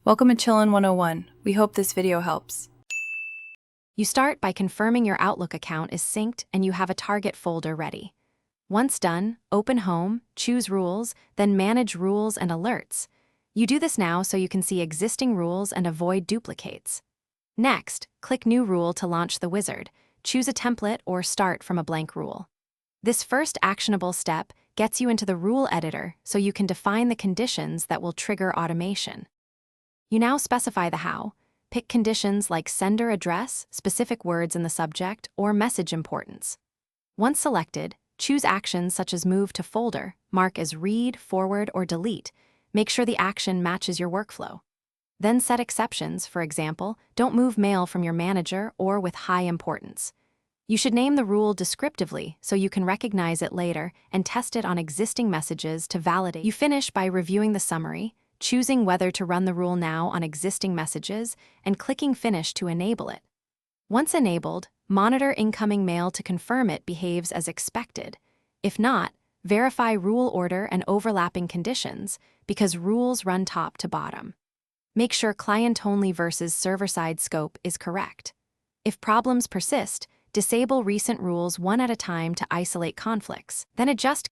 Welcome to Chillin' 101. We hope this video helps. You start by confirming your Outlook account is synced and you have a target folder ready. Once done, open Home, choose Rules, then Manage Rules and Alerts. You do this now so you can see existing rules and avoid duplicates. Next, click New Rule to launch the wizard. Choose a template or start from a blank rule. This first actionable step gets you into the rule editor so you can define the conditions that will trigger automation. You now specify the how. Pick conditions like sender address, specific words in the subject, or message importance. Once selected, choose actions such as move to folder, mark as read, forward, or delete. Make sure the action matches your workflow. Then set exceptions, for example, don't move mail from your manager or with high importance. You should name the rule descriptively so you can recognize it later and test it on existing messages to validate. You finish by reviewing the summary, choosing whether to run the rule now on existing messages, and clicking Finish to enable it. Once enabled, monitor incoming mail to confirm it behaves as expected. If not, verify rule order and overlapping conditions, because rules run top to bottom. Make sure client-only versus server-side scope is correct. If problems persist, disable recent rules one at a time to isolate conflicts, then adjust.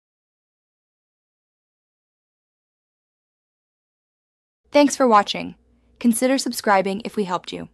Thanks for watching. Consider subscribing if we helped you.